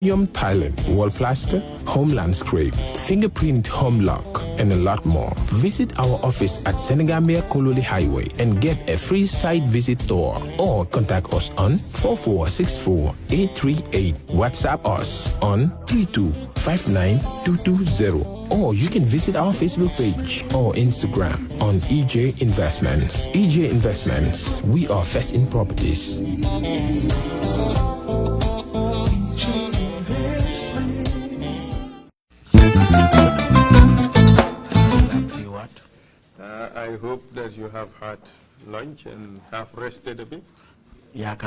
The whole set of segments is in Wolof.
Thailand, wall plaster, homeland scrape, fingerprint home lock, and a lot more. Visit our office at Senegambia Kololi Highway and get a free site visit tour or contact us on 4464838. WhatsApp us on 3259220. Or you can visit our Facebook page or Instagram on EJ Investments. EJ Investments, we are first in properties. I hope that you have had lunch and have rested a bit. Yes,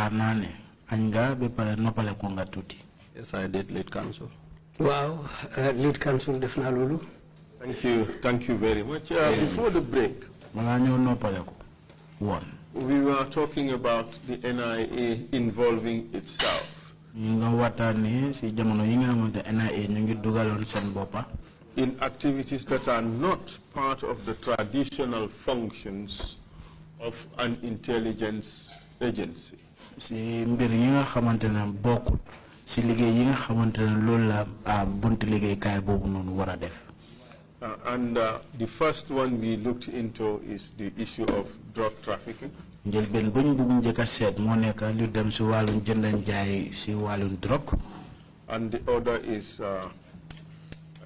I did, lead counsel. Wow, lead counsel definitely. Thank you very much. Before the break, we were talking about the NIA involving itself. In activities that are not part of the traditional functions of an intelligence agency. And the first one we looked into is the issue of drug trafficking. And the other is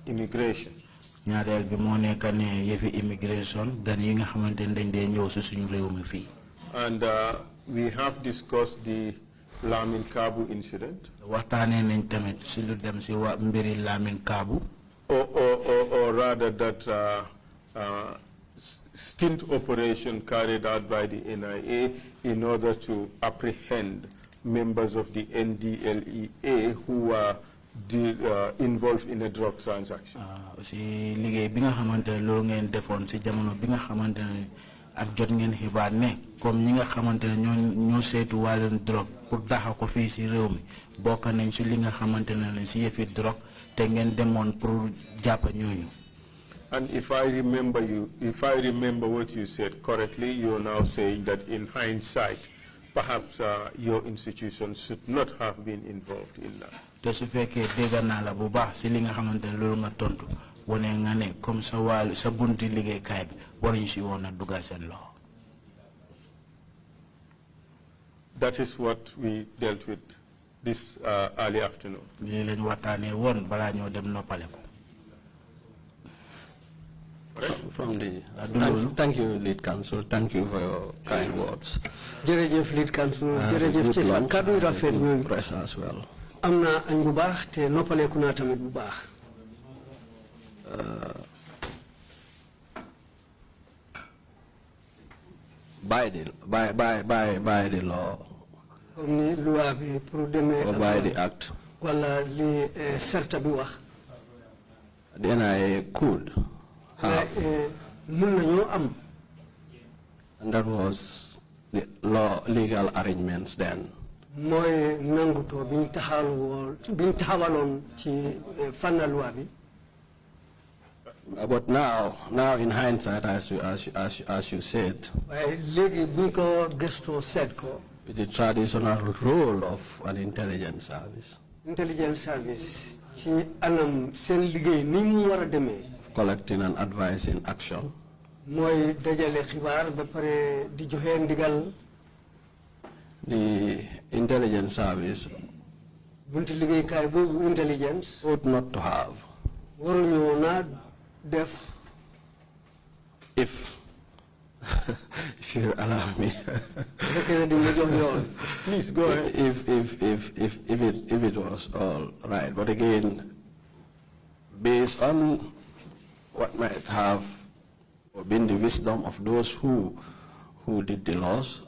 immigration. And we have discussed the Lamin Kabu incident. Or rather that stint operation carried out by the NIA in order to apprehend members of the NDLEA who were involved in a drug transaction. And if I remember what you said correctly, you're now saying that in hindsight, perhaps your institution should not have been involved in that. That is what we dealt with this early afternoon. Thank you, lead counsel. Thank you for your kind words. Jerejef lead counsel, jerejef ci sa kaddu rafet ñu press as well. Amna añ bu baax te noppaleku na tamit bu baax. By the law. Comme ni loi bi pour demee or by the act. Wala li sarta bi wax. The NIA could have. And that was the legal arrangements then. But now in hindsight, as you said, with the traditional role of an intelligence service. Collecting and advising action. The intelligence service ought not to have. If you allow me. Please go ahead. If it was all right, but again, based on what might have been the wisdom of those who did the laws.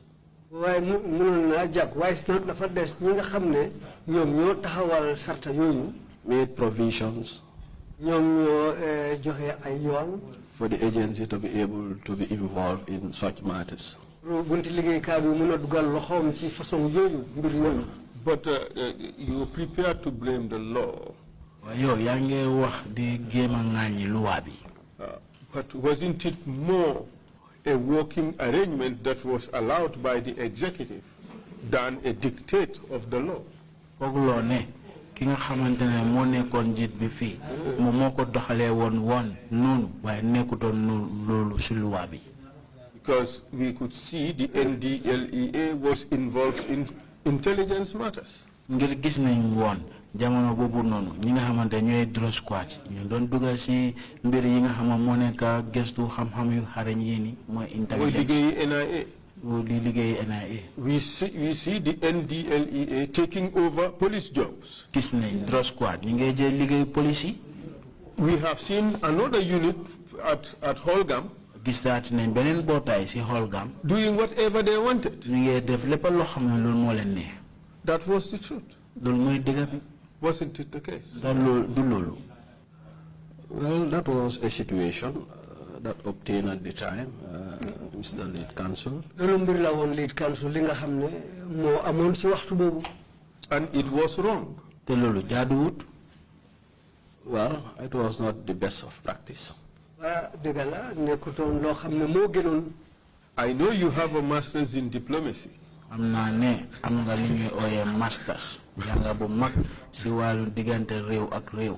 Made provisions for the agency to be able to be involved in such matters. But you are prepared to blame the law. But wasn't it more a working arrangement that was allowed by the executive than a dictate of the law? ki nga xamantene mo nekkon jitt bi fi mo moko doxale won nonu waye nekkuton lolu ci loi bi because we could see the NDLEA was involved in intelligence matters. ngir gis nañ won jamono bobu nonu ñi nga xamantene ñoy drone squad ñu doon duggal ci mbir yi nga xam mo nekk gestu xam-xam yu xarañ yi ni moy intelligence we see the NDLEA taking over police jobs. Gis nañ drone squad ñi ngay jël liggéey police yi. We have seen another unit at Holgam gisaat nañ beneen bootaay ci Holgam doing whatever they wanted. ñu ngi def lépp loo xam ne loolu moo leen neex. That was the truth. loolu mooy dëgg bi. Wasn't it the case? du loolu. Well, that was a situation that obtained at the time, Mr. Lead Counsel. loolu mbir la woon Lead Counsel li nga xam ne moo amoon ci waxtu boobu. And it was wrong. te loolu jaaduwut. Well, it was not the best of practice. I know you have a master's in diplomacy. am nga li ñuy ooyee masters jànga bu mag ci wàllu diggante réew ak réew.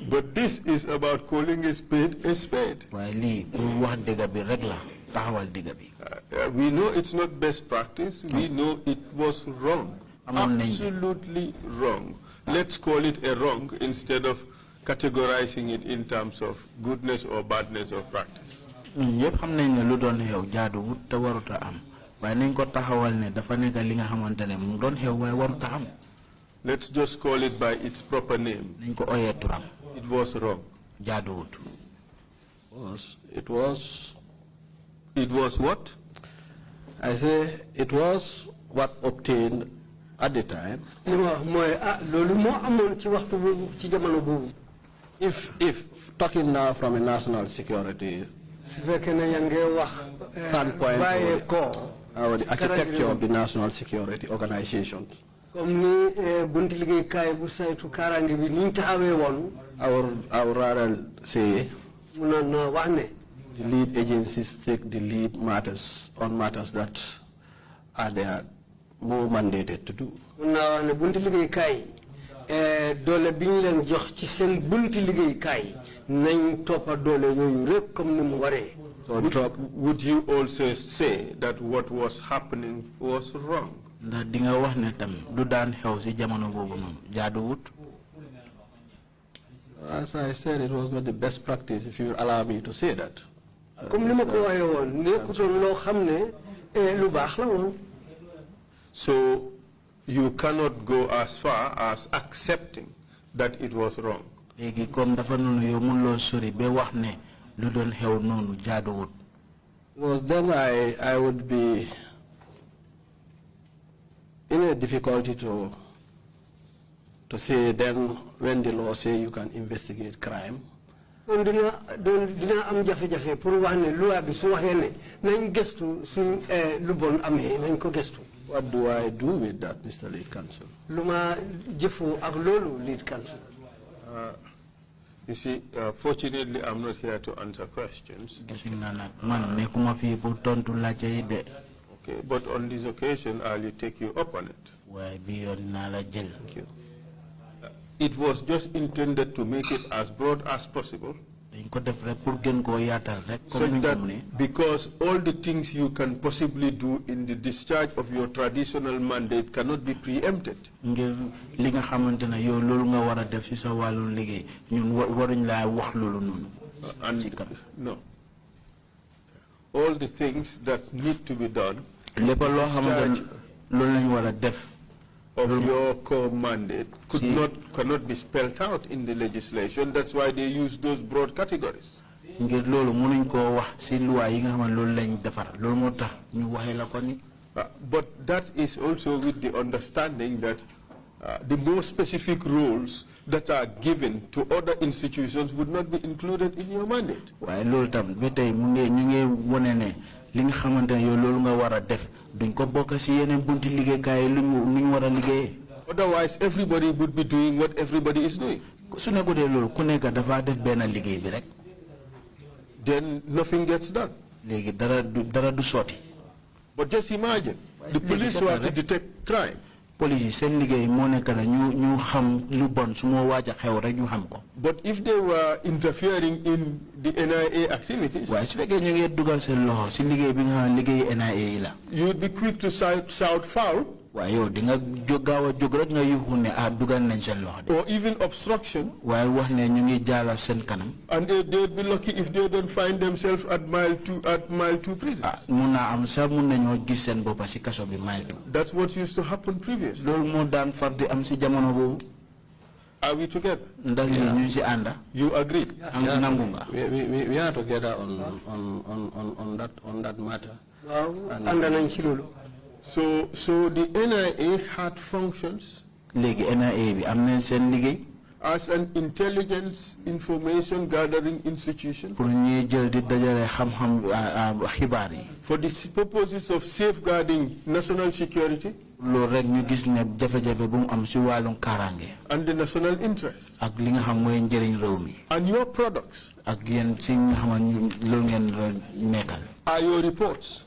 But this is about calling a spade a spade. waaye lii pour wax dëgg bi rek la taxawal dëgg bi. We know it's not best practice. We know it was wrong. Absolutely wrong. Let's call it a wrong instead of categorizing it in terms of goodness or badness of practice. Yep, xam nañ ne lu doon xew jaaduwut te waruta am waaye nañ ko taxawal ne dafa nekk li nga xamante ne mu doon xew waaye waruta am. Let's just call it by its proper name. nañ ko ooyee turam. It was wrong. jaaduwut. It was what? I say it was what obtained at the time. If talking now from a national security standpoint or the architecture of the national security organizations, I would rather say the lead agencies take the lead matters on matters that are they more mandated to do. Dole biñ leen jox ci seen bunti liggéey kay nañ toppa dole yoyu rek comme ni mu waré. So would you also say that what was happening was wrong? Ndax di nga wax ne tam du daan xew ci jamono bobu non jaaduwut. As I said, it was not the best practice, if you allow me to say that. Comme ni ma ko waxé won nekkutoon lo xamné lu baax la won. So you cannot go as far as accepting that it was wrong. Because then I would be in a difficulty to say then when the law say you can investigate crime. What do I do with that, Mr. Lead Counsel? You see, fortunately, I'm not here to answer questions. Okay, but on this occasion, I'll take you up on it. Thank you. It was just intended to make it as broad as possible. So that because all the things you can possibly do in the discharge of your traditional mandate cannot be preempted. No. All the things that need to be done of your core mandate cannot be spelled out in the legislation. That's why they use those broad categories. But that is also with the understanding that the more specific roles that are given to other institutions would not be included in your mandate. Otherwise, everybody would be doing what everybody is doing. Then nothing gets done. But just imagine, the police were to detect crime. police seen liggéey moo nekk na ñu xam lu bon su moo waaj a xew rek ñu xam ko. But if they were interfering in the NIA activities, waaye su fekkee ñu ngi dugal seen loxo si liggéey bi nga xam ne liggéey NIA yi la. you would be quick to shout foul. waaye yow di nga gaaw a jóg rek nga yuuxu ne dugal nañ seen loxo de. Or even obstruction. waaye wax ne ñu ngi jaala seen kanam. And they would be lucky if they don't find themselves at mile 2 prison. mun naa am sax mun nañoo gis seen boppa si kaso bi mile 2. That's what used to happen previously. loolu moo daan far di am si jamono boobu. Are we together? ndax lii ñu si ànda. You agree? nangu nga. We are together on that matter. waaw ànd nañ ci loolu. So the NIA had functions léegi NIA bi am nañ seen liggéey. as an intelligence information gathering institution pour ñuy jël di dajale xam-xam xibaar yi. for the purposes of safeguarding national security loolu rek ñu gis ne jafe-jafe bu mu am si wàllum kaaraange. and the national interest. ak li nga xam mooy njëriñ réew mi. And your products ak yéen si nga xam ne loolu ngeen nekkal. are your reports.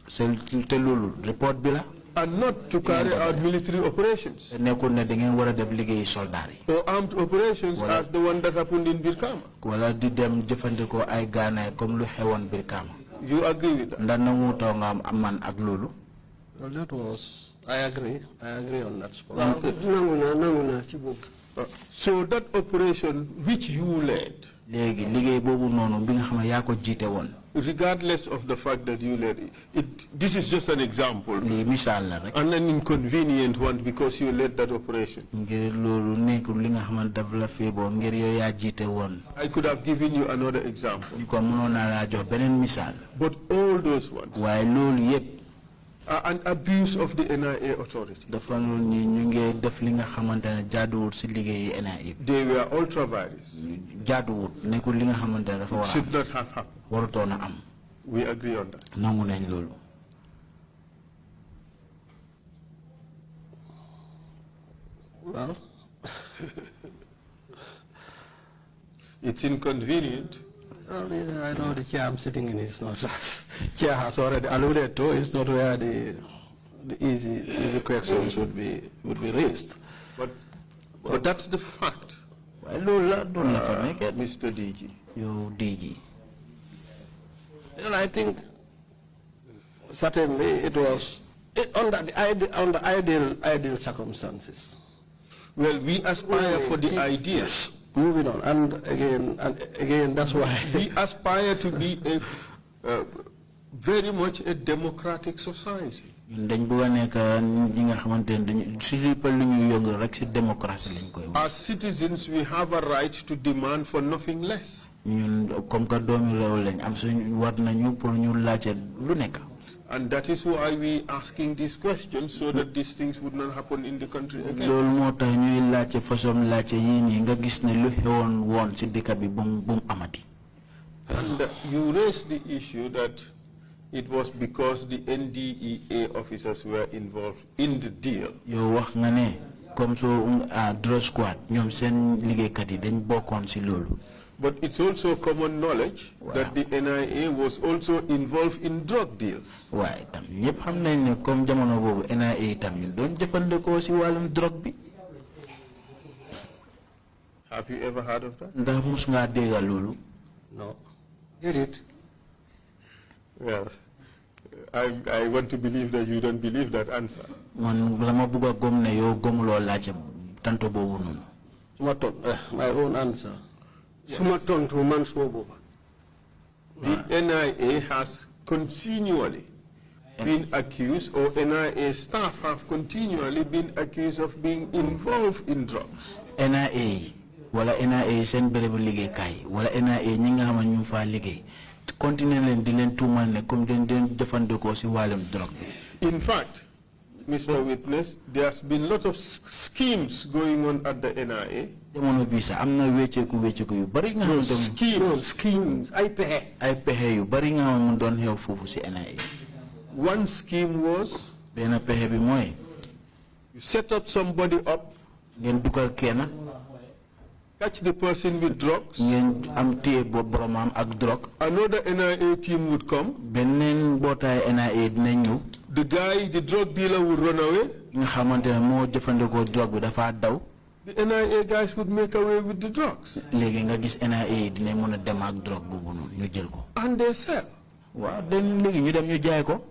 te loolu report bi la. And not to carry out military operations nekkul ne da ngeen war a def liggéey soldaar yi. or armed operations as the one that happened in Birkama. wala di dem jëfandikoo ay gaanaay comme lu xewoon Birkama. You agree with that? ndax nangu taw nga am man ak loolu. Well, that was. I agree on that spot. nangu na ci boobu. So that operation which you led. léegi liggéey boobu noonu bi nga xam ne yaa ko jiite woon. Regardless of the fact that you led it, this is just an example. lii misaal la rek. And an inconvenient one because you led that operation. ngir loolu nekkul li nga xam ne daf la feeboo ngir yow yaa jiite woon. I could have given you another example. ñu ko mënoon naa laa jox beneen misaal. But all those ones waaye loolu yëpp. are an abuse of the NIA authority. dafa ni ñu ngi def li nga xamante ne jaaduwut si liggéeyi NIA. They were ultra vires. jaaduwut nekkul li nga xamante ne dafa war a am. Should not have happened. warutoon a am. We agree on that. nangu nañ loolu. Well, it's inconvenient. well, yeah, I know the chair I'm sitting in is not. Chair has already alluded to. It's not where the easy questions would be raised. But that's the fact. Mr. DG. You DG. Well, I think certainly it was under the ideal circumstances. Well, we aspire for the ideas. Moving on, and again, that's why we aspire to be very much a democratic society. As citizens, we have a right to demand for nothing less. And that is why we are asking these questions, so that these things would not happen in the country again. And you raised the issue that it was because the NDEA officers were involved in the deal. But it's also common knowledge that the NIA was also involved in drug deals. Have you ever heard of that? No. Did it? Well, I want to believe that you don't believe that answer. My own answer. Yes. The NIA has continually been accused, or NIA staff have continually been accused of being involved in drugs. NIA, wala NIA sen berebu liggéey kay, wala NIA ñi nga xam ñu fa liggéey continuer leen di leen tuumal ne comme den jëfandikoo si wàllum drogue bi. In fact, Mr. Witness, there's been a lot of schemes going on at the NIA. Jamono bi sax am na wécceeku yu bari nga xam schemes ay pexe yu bari nga xam doon xew foofu si NIA. One scheme was benn pexe bi mooy you set up somebody up, ngeen dugal kenn, catch the person with drugs. Another NIA team would come. The guy, the drug dealer, would run away. nga xamantene mo jëfandikoo drogue bi dafa daw. The NIA guys would make away with the drugs. Léegi nga gis NIA dina mëna dem ak drogue bobu non ñu jël ko. And they sell. Waaw den léegi ñu dem ñu jaay ko.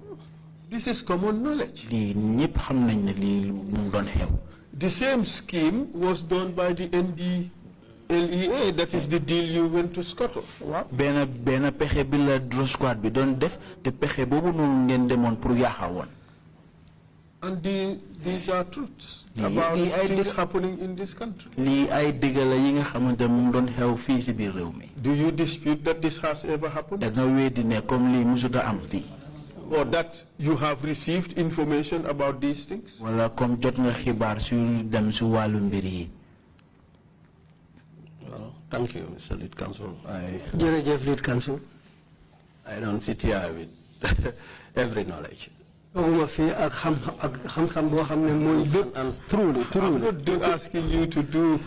This is common knowledge. Li ñepp xam nañ ne li mu doon xew. The same scheme was done by the NDLEA, that is the deal you went to scuttle. Bena pexe bi la drug squad bi doon def te pexe bobu non ngeen demoon pour yaxa won. And these are truths about things happening in this country. Li ay dëggal yi nga xamante mu doon xew fii ci biir réew mi. Do you dispute that this has ever happened? Da nga wédi ne comme li musuta am fii. Or that you have received information about these things? Wala comme jot nga xibaar su dem su wàllu mbir yi. Well, thank you, Mr. Lead Counsel. Jërëjëf Lead Counsel. I don't sit here with every knowledge. And truly, I'm not asking you to do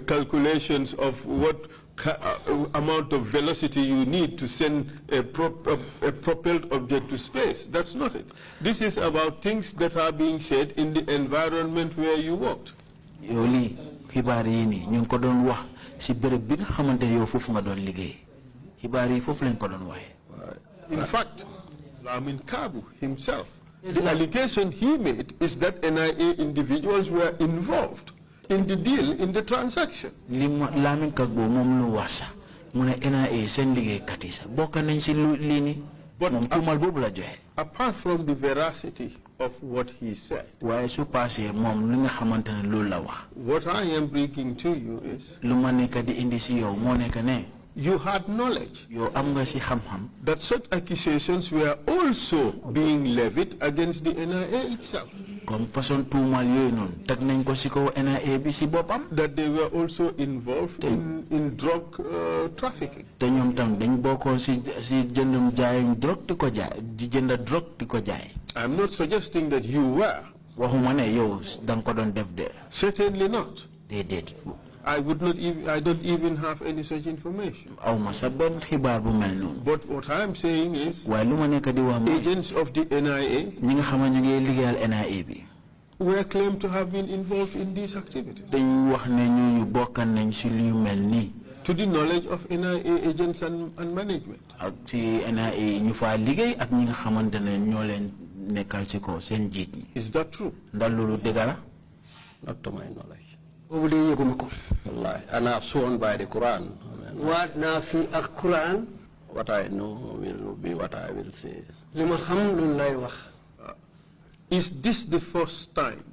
calculations of what amount of velocity you need to send a propelled object to space. That's not it. This is about things that are being said in the environment where you worked. Yoli xibaar yi ni ñu ko doon wax ci bërepp bi nga xamantene yow fofu nga doon liggéey. Xibaar yi fofu lañ ko doon waxe. In fact, Lamin Kabu himself, the allegation he made is that NIA individuals were involved in the deal, in the transaction. Lamin Kabu mom lu wax sax mu ne NIA seen liggéey kat yi sax bokk nañ ci li ni mom tumal bobu la joxe. Apart from the veracity of what he said, waaye su passé mom li nga xamantene loolu la wax. What I am bringing to you is lu ma nekk di indi ci yow moo nekk ne you had knowledge that such accusations were also being levied against the NIA itself. That they were also involved in drug trafficking. I'm not suggesting that you were. Certainly not. They did. I don't even have any such information. But what I'm saying is, agents of the NIA were claimed to have been involved in these activities. To the knowledge of NIA agents and management. Is that true? Not to my knowledge. And I've sworn by the Quran. What I know will be what I will say. Is this the first time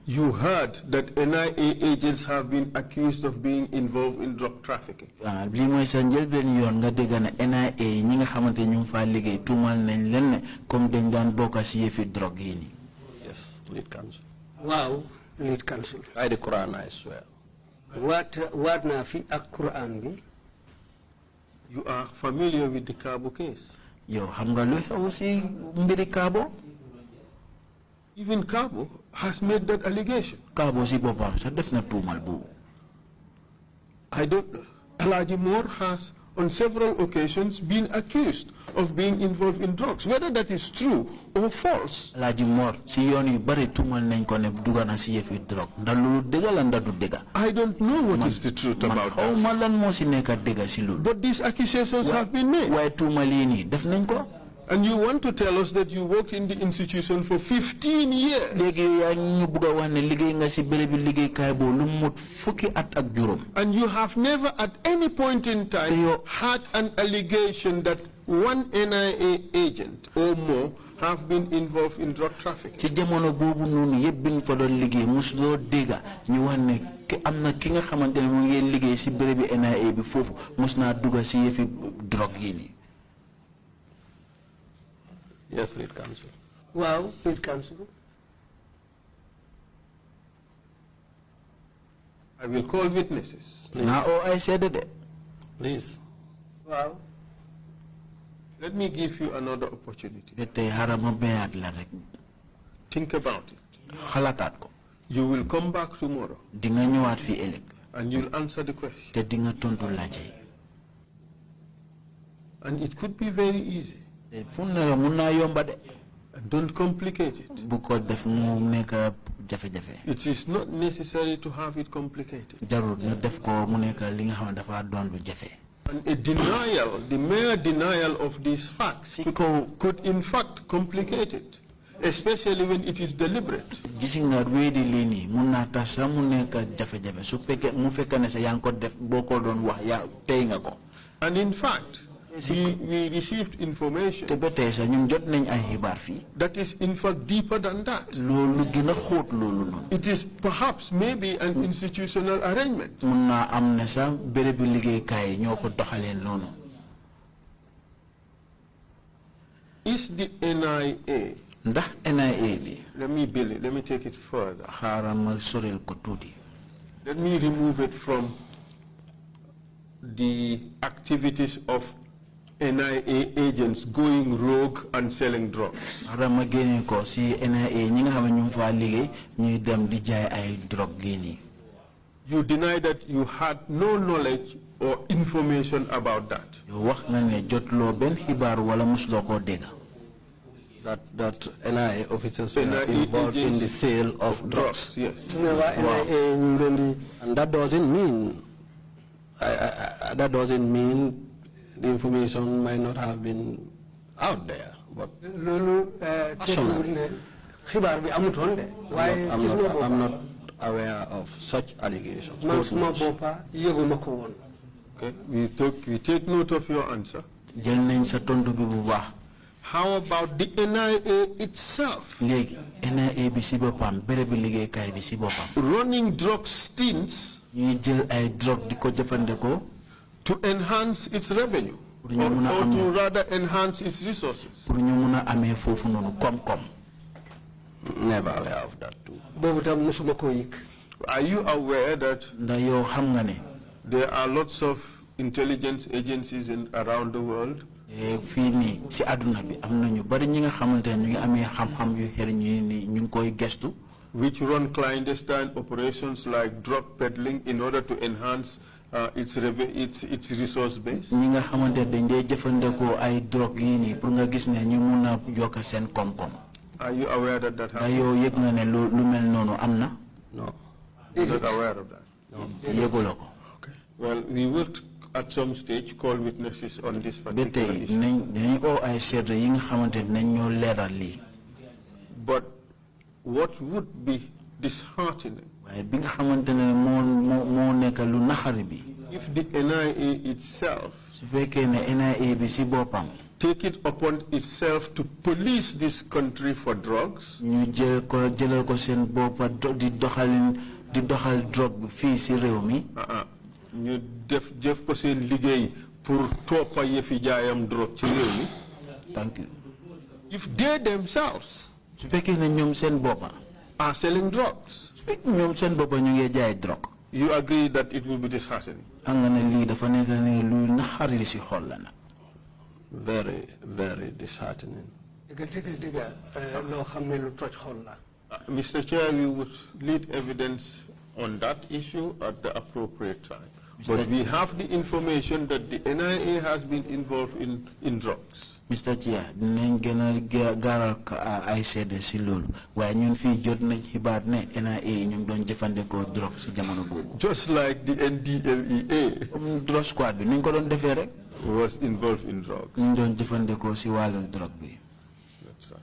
you heard that NIA agents have been accused of being involved in drug trafficking? Yes, Lead Counsel. Wow, Lead Counsel. By the Quran, I swear. What na fi ak Quran bi? You are familiar with the Cabo case? Yo, hamga lu xew ci mbiri Cabo? Even Cabo has made that allegation. Cabo si bopam sa def na tuumal bu. I don't know. Alhaji Moore has on several occasions been accused of being involved in drugs. Whether that is true or false. Alhaji Moore si yoon yu bari tuumal nañ ko ne duga na si yefi drug. Ndax lu dëgg la ndax du dëgg. I don't know what is the truth about that. Man lan moo si nekk dëgg si loolu. But these accusations have been made. Waaye tuumal yi nii def nañ ko. And you want to tell us that you worked in the institution for 15 years. And you have never at any point in time had an allegation that one NIA agent or more have been involved in drug trafficking. Yes, Lead Counsel. Wow, Lead Counsel. I will call witnesses. Now I said it. Please. Wow. Let me give you another opportunity. Think about it. You will come back tomorrow. And you'll answer the question. And it could be very easy. And don't complicate it. It is not necessary to have it complicated. And a denial, the mere denial of these facts could in fact complicate it, especially when it is deliberate. And in fact, we received information that is in fact deeper than that. It is perhaps maybe an institutional arrangement. Is the NIA, let me take it further. Let me remove it from the activities of NIA agents going rogue and selling drugs. You deny that you had no knowledge or information about that. That NIA officers were involved in the sale of drugs. Yes. And that doesn't mean the information might not have been out there, but I'm not aware of such allegations. Okay, we take note of your answer. How about the NIA itself? Running drug stints to enhance its revenue, or to rather enhance its resources. Never aware of that too. Are you aware that there are lots of intelligence agencies around the world which run clandestine operations like drug peddling in order to enhance its resource base? Are you aware that that happens? No. Not aware of that? No. Okay. Well, we will at some stage call witnesses on this particular issue. But what would be disheartening if the NIA itself take it upon itself to police this country for drugs, ñu def ko seen liggéey pour toppa yefi jaayam drogue ci réew mi. Thank you. If they themselves are selling drugs, you agree that it will be disheartening? Very, very disheartening. Mr. Chair, we would lead evidence on that issue at the appropriate time. But we have the information that the NIA has been involved in drugs. Mr. Chair, I said this when you feel drugs. Just like the NDLEA was involved in drugs. That's right.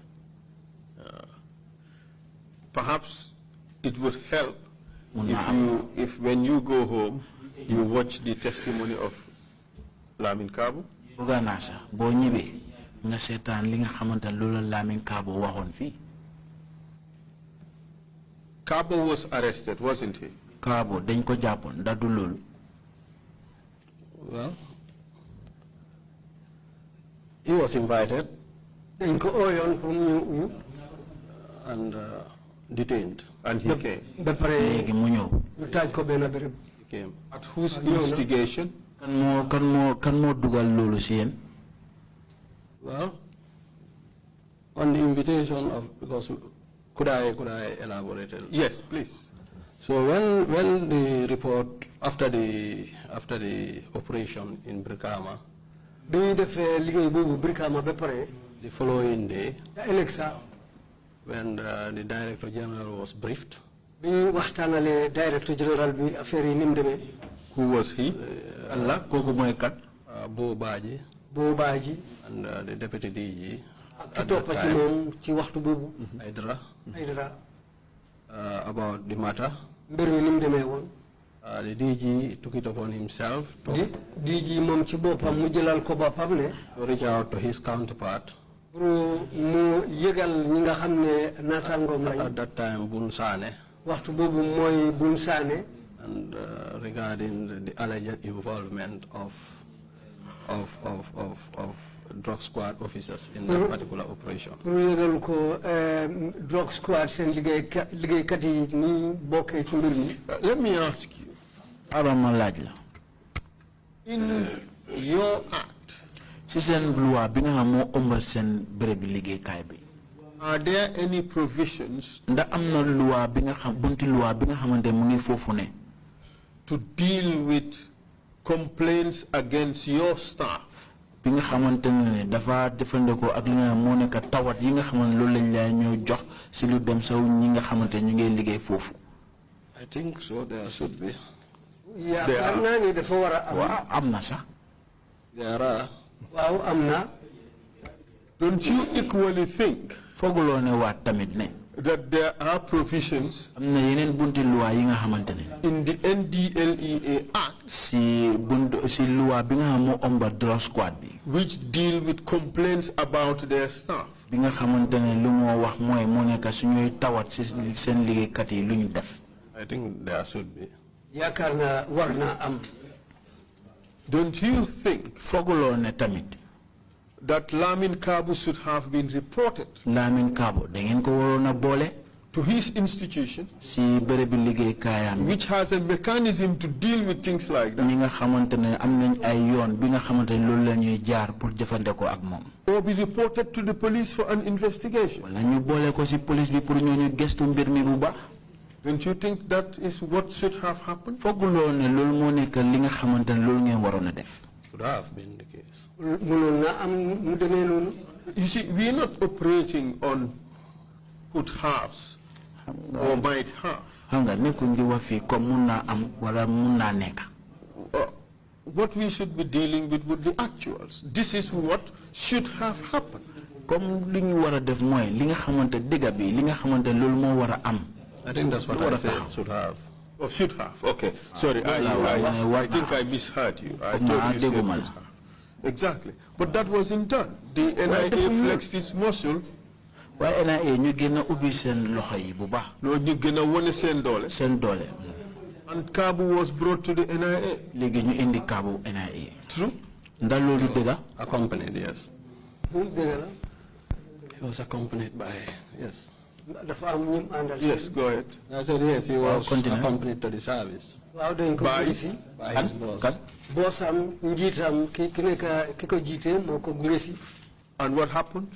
Perhaps it would help if when you go home, you watch the testimony of Lamin Kabo. Kabo was arrested, wasn't he? Kabo, well, he was invited and detained. And he came. At whose instigation? Well, on the invitation of, because could I elaborate? Yes, please. So when the report after the The following day, Alexa, when the Director General was briefed, Director General bi affaire yi nim demé. Who was he? Allah koku moy kat. Bo Baji. Bo Baji. And the Deputy DG. Ki topa ci mom ci waxtu bobu. Aydra. Aydra. About the matter. Mbir mi nim demé won. The DG took it upon himself DG mom ci bopam mu jëlal ko bopam ne to reach out to his counterpart. Mu yegal ñi nga xamné natangom lañ. At that time Bun Sane. Waxtu bobu moy Bun Sane. And regarding the alleged involvement of drug squad officers in that particular operation. Pour yegal ko drug squad sen ligay kat yi ni bokké ci mbir mi. Let me ask you. In your act, are there any provisions to deal with complaints against your staff? I think so, there should be. There are. Don't you equally think that there are provisions in the NDLEA Act which deal with complaints about their staff? I think there should be. Don't you think that Lamin Kabu should have been reported to his institution, which has a mechanism to deal with things like that, or be reported to the police for an investigation? Don't you think that is what should have happened? Should have been the case. You see, we are not operating on could haves or might have. What we should be dealing with would be actuals. This is what should have happened. I think that's what I said, should have. Oh, should have. Okay. Sorry, I think I misheard you. I thought you said should have. Exactly. But that wasn't done. The NIA flexed its muscle. Why NIA ñu gëna ubbi sen loxo yi bu baax. No, ñu gëna wone sen doole. Sen doole. And Kabu was brought to the NIA. Légui ñu indi Kabu NIA. True? Ndax lolu dëgga? Accompanied, yes. Dëgga la. He was accompanied by, yes. Yes, go ahead. I said yes, he was accompanied to the service. By his boss. And what happened?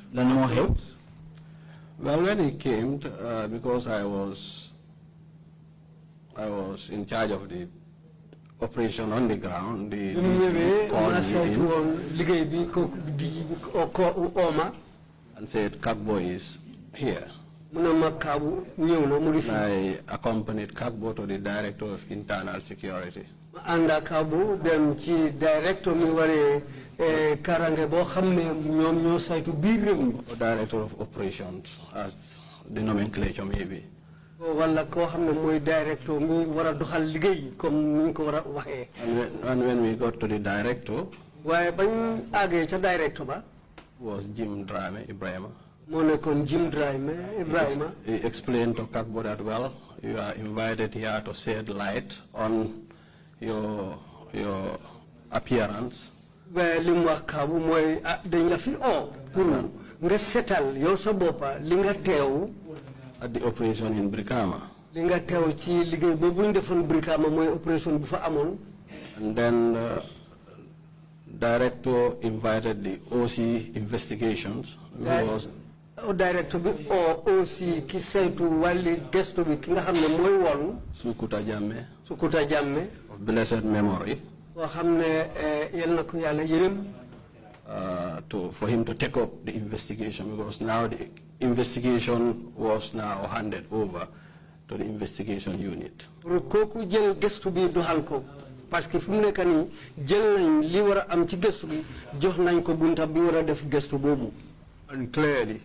Well, when he came, because I was in charge of the operation on the ground, and said, Kagbo is here. I accompanied Kagbo to the Director of Internal Security. And Kagbo, then the Director Director of Operations, as the nomenclature may be. And when we got to the Director, was Jim Drame Ibrahima. He explained to Kagbo that, well, you are invited here to shed light on your appearance. At the operation in Brikama. And then Director invited the OC investigations, who was Director or OC Kisaitu Wali Gesto Kinga Hamne Moy Sukuta Jamme of blessed memory. for him to take up the investigation, because now the investigation was now handed over to the investigation unit. Parce que fum nek ni jël nañ li wara am ci gestu gi jox nañ ko bunta bi wara def gestu bobu. And clearly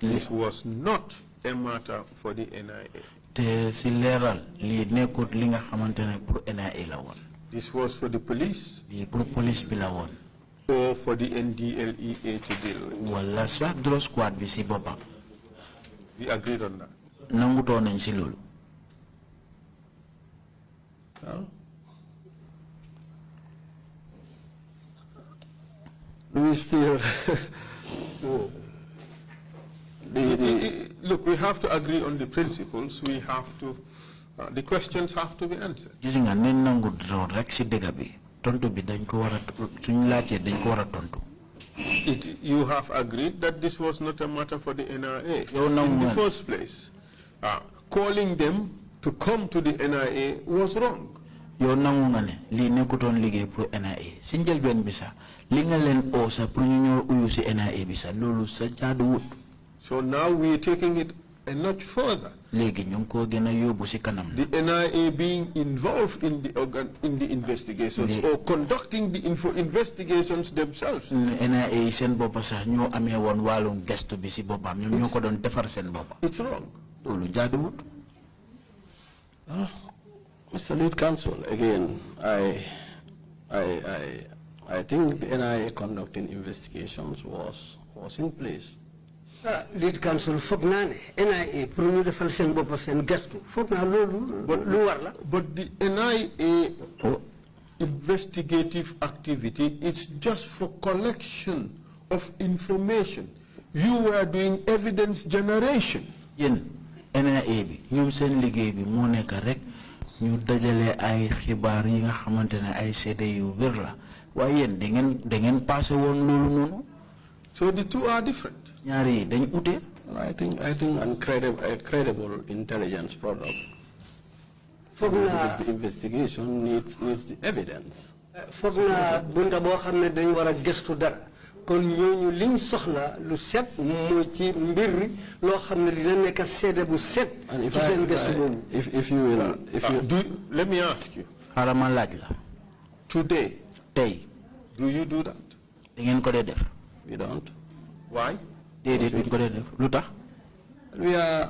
this was not a matter for the NIA. Te ci leral li nekut li nga xamantene pour NIA la won. This was for the police. Li pour police bi la won. Or for the NDLEA to deal with. Wala sa drone squad bi ci bopam. We agreed on that. Nanguto nañ ci lolu. Well, we still look, we have to agree on the principles. We have to the questions have to be answered. Gis nga ne nangu draw rek ci dega bi tontu bi dañ ko wara suñu laajé dañ ko wara tontu. You have agreed that this was not a matter for the NIA. In the first place, calling them to come to the NIA was wrong. Yow nangu nga ne li nekkutoon liggéey pour NIA si njëlbeen bi sax li nga leen oo sax pour ñu ñëw uyu si NIA bi sax loolu sa jaaduwut. So now we are taking it a notch further. Léegi ñu ngi koo gën a yóbbu si kanam. The NIA being involved in the investigations or conducting the investigations themselves. NIA yi seen boppa sax ñoo amee woon wàllum gestu bi si boppam ñoom ñoo ko doon defar seen boppa. It's wrong. Loolu jaaduwut. Mr. Lead Counsel, again, I think the NIA conducting investigations was in place. Lead Counsel foog naa ne NIA pour ñu defal seen bopp seen gestu foog naa loolu lu war la. But the NIA investigative activity, it's just for collection of information. You were doing evidence generation. Yéen NIA bi ñoom seen liggéey bi moo nekk rek ñu dajale ay xibaar yi nga xamantene ay seede yu wér la waaye yéen da ngeen passé woon loolu noonu. So the two are different. Ñaar yi dañ ute. I think a credible intelligence product. The investigation needs the evidence. Foog naa bunta boo xam ne dañ war a gëstu dara kon ñooñu liñ soxla lu set mooy ci mbir loo xam ne dina nekk seede bu set ci seen gëstu boobu. If you will, let me ask you. Xaaral ma laaj la. Today. Tey. Do you do that? Da ngeen ko dee def. We don't. Why? Déedéet duñ ko dee def lu tax. We are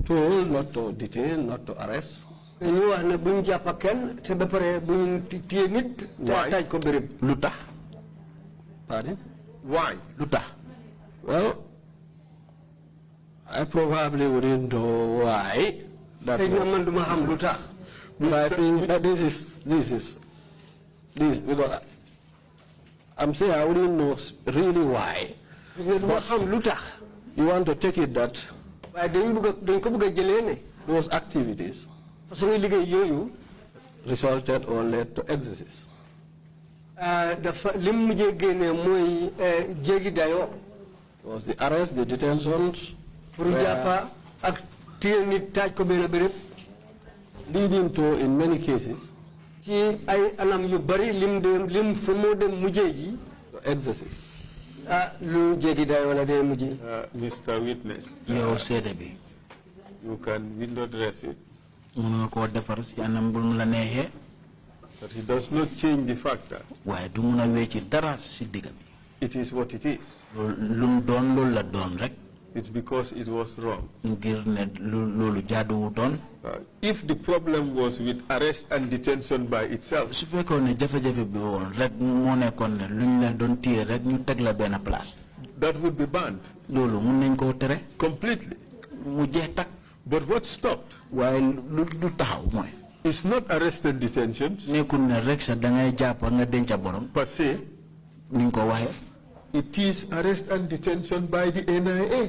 told not to detain, not to arrest. ñu wax ne buñ jàpp kenn te ba pare buñ téye nit te taaj ko béréb. Lu tax. Pardon? Why? Lu tax. Well, I probably wouldn't know why. That man duma xam lu tax. But I think that this is because I'm saying I wouldn't know really why. You want to take it that those activities resulted or led to excesses. Was the arrest, the detentions, leading to, in many cases, excesses. Mr. Witness, you can window dress it. But it does not change the fact that it is what it is. It's because it was wrong. If the problem was with arrest and detention by itself, that would be banned completely. But what stopped? It's not arrest and detention per se. It is arrest and detention by the NIA.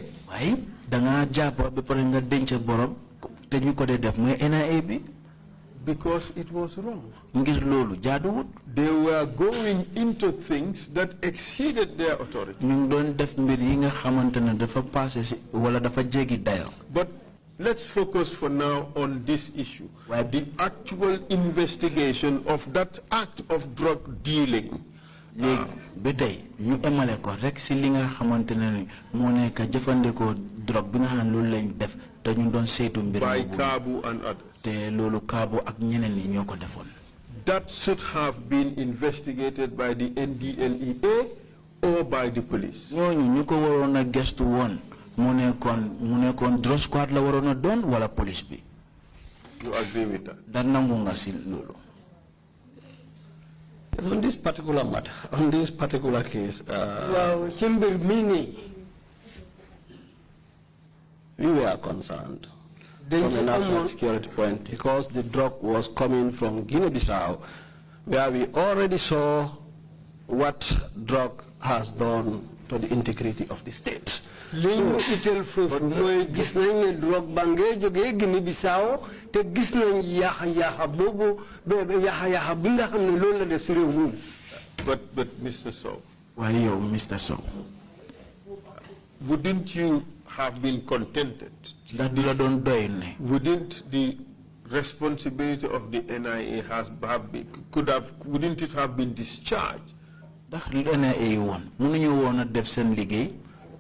Because it was wrong. They were going into things that exceeded their authority. But let's focus for now on this issue. The actual investigation of that act of drug dealing léegi ba tey ñu emale ko rek si li nga xamante ne ni moo nekk jëfandikoo drogue bi nga xam ne loolu lañ def te ñu doon saytu mbir by Kabu and others. te loolu Kabu ak ñeneen ñi ñoo ko defoon. That should have been investigated by the NDLEA or by the police. ñooñu ñu ko waroon a gestu woon mu nekkoon drug squad la waroon a doon wala police bi. You agree with that? da nangu nga si loolu. On this particular matter, on this particular case, we were concerned from a national security point because the drug was coming from Guinea-Bissau, where we already saw what drug has done to the integrity of the state. Liñu itel fofu moy gis nañ ne drogue bangé joggé Guinea-Bissau te gis nañ yaha bobu yaha bi nga xamné loolu la def ci réew mi. But Mr. Sowe. Waaye yow Mr. Sowe. Wouldn't you have been contented? Wouldn't the responsibility of the NIA wouldn't it have been discharged?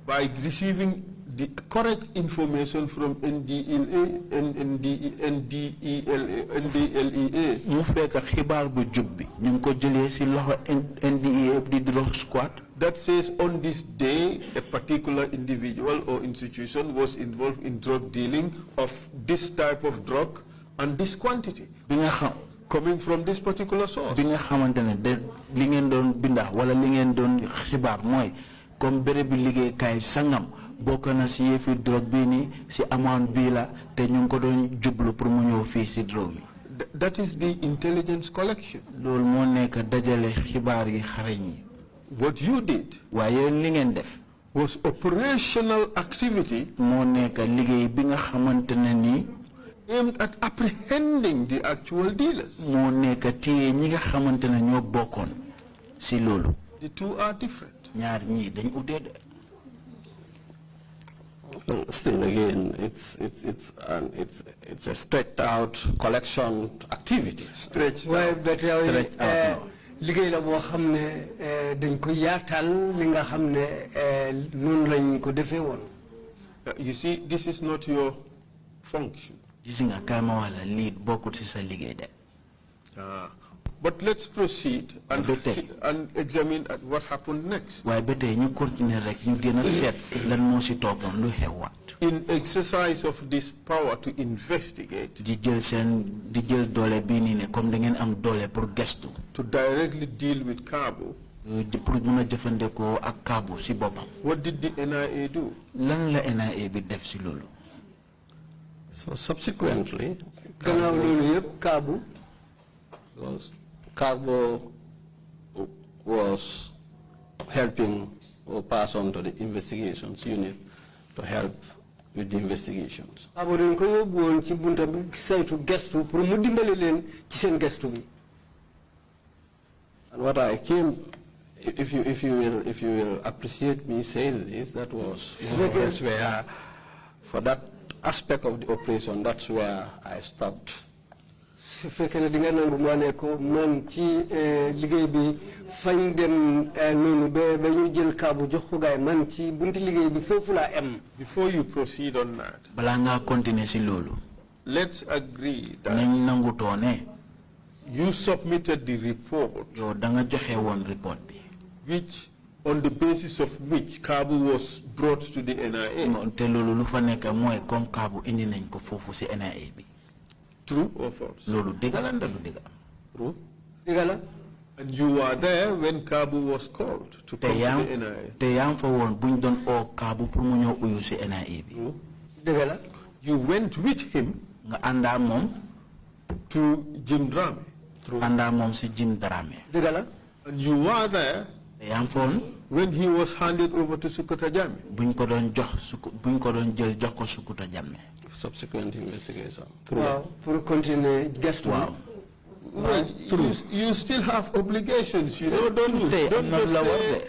By receiving the correct information from NDLEA. That says on this day a particular individual or institution was involved in drug dealing of this type of drug and this quantity coming from this particular source. Comme bérébi liggéey kay sangam bokk na si yëfi drogue bi ni si amount bi la te ñu ngi ko doon jublu pour mu ñëw fii si drogue mi. That is the intelligence collection. loolu moo nekk dajale xibaar yi xarañ yi. What you did waaye li ngeen def was operational activity moo nekk liggéey bi nga xamante ne nii aimed at apprehending the actual dealers. moo nekk téye ñi nga xamante ne ñoo bokkoon si loolu. The two are different. Still, again, it's a stretched out collection activity. Stretched out. liggéey la boo xam ne dañ ko yaatal li nga xam ne noonu lañ ko defee woon. You see, this is not your function. gis nga kay ma wala lii bokkul ci sa liggéey de. But let's proceed and examine what happened next. In exercise of this power to investigate, to directly deal with Kabu, what did the NIA do? So subsequently, Kabu was helping or pass on to the investigations unit to help with the investigations. And what I came, if you will appreciate me saying this, that was where, for that aspect of the operation, that's where I stopped. Fekkene di nga nangu mo ne ko man ci liggéey bi fañ dem nonu ba ñu jël Kabu jox ko gaay man ci bunti liggéey bi fofu la am. Before you proceed on that, bala nga continuer ci lolu, let's agree that nañ nangu toné you submitted the report, yo da nga joxe won report bi, which on the basis of which Kabu was brought to the NIA. Te lolu lu fa nek moy comme Kabu indi nañ ko fofu ci NIA bi. True or false? True. And you were there when Kabu was called to come to the NIA. You went with him to Jim Drame. And you were there when he was handed over to Sukuta Jammeh. Subsequent investigation. Wow, for continue guest. Wow. Well, you still have obligations, you know. Don't just say,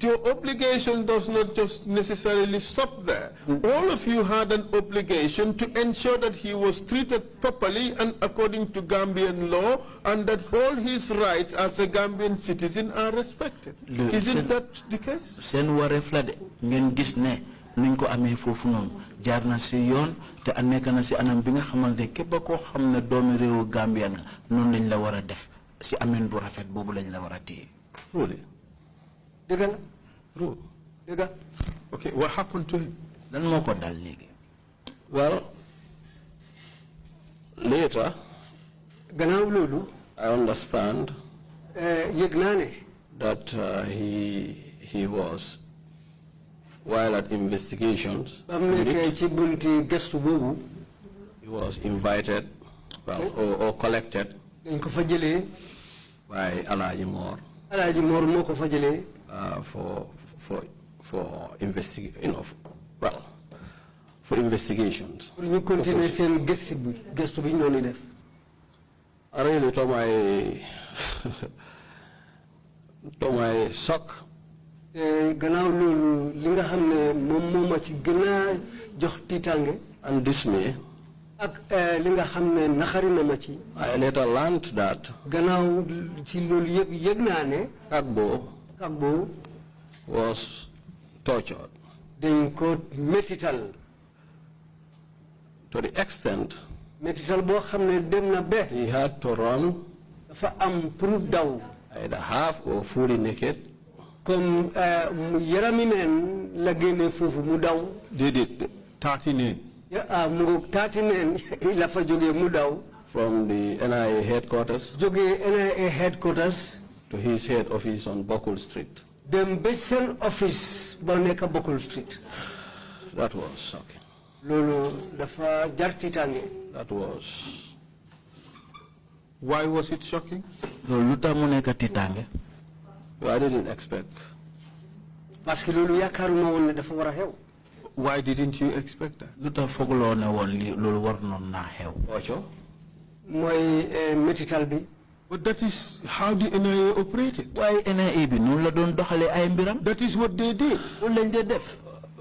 your obligation does not just necessarily stop there. All of you had an obligation to ensure that he was treated properly and according to Gambian law, and that all his rights as a Gambian citizen are respected. Isn't that the case? Sen waref la de ngeen gis ne nuñ ko amé fofu non jaar na ci yoon te nekk na ci anam bi nga xamante képp koo xam ne doomi réewu Gambien nga noonu lañ la war a def ci ameen bu rafet boobu lañ la war a téye. Really? Dëgg la. Dëgg. Okay, what happened to him? Lan moo ko dal léegi? Well, later, gannaaw loolu, I understand yëg naa ne that he was, while at investigations, ci bunti gëstu boobu, he was invited, well, or collected dañ ko fa jëlee by Alhaji Mor. Alhaji Mor moo ko fa jëlee for investigations. pour ñu continuer seen gëstu bi ñu doon def. Really, to my shock, gannaaw loolu li nga xam ne moom moo ma ci gën a jox tiitaange and dismay, ak li nga xam ne naxari na ma ci. I later learned that gannaaw ci loolu yëpp yëg naa ne Kagbo was tortured dañ ko métital to the extent métital boo xam ne dem na ba he had to run dafa am pour daw either half or fully naked. Comme yarami neen la génne foofu mu daw. Déedéet 30 neen. Mu ngi 30 neen la fa jógee mu daw. From the NIA headquarters. Jógee NIA headquarters. To his head office on Buckle Street. Dem ba seen office ba nekk Buckle Street. That was shocking. Loolu dafa jar tiitaange. That was. Why was it shocking? Loolu lu tax mu nekk tiitaange. I didn't expect. Parce que loolu yaakaaruma woon ne dafa war a xew. Why didn't you expect that? Lu tax fooguloo ne woon loolu war noon naa xew. Ocho. Mooy métital bi. But that is how the NIA operated. Why NIA bi noonu la doon doxalee ay mbiram. That is what they did. Loolu lañ dee def.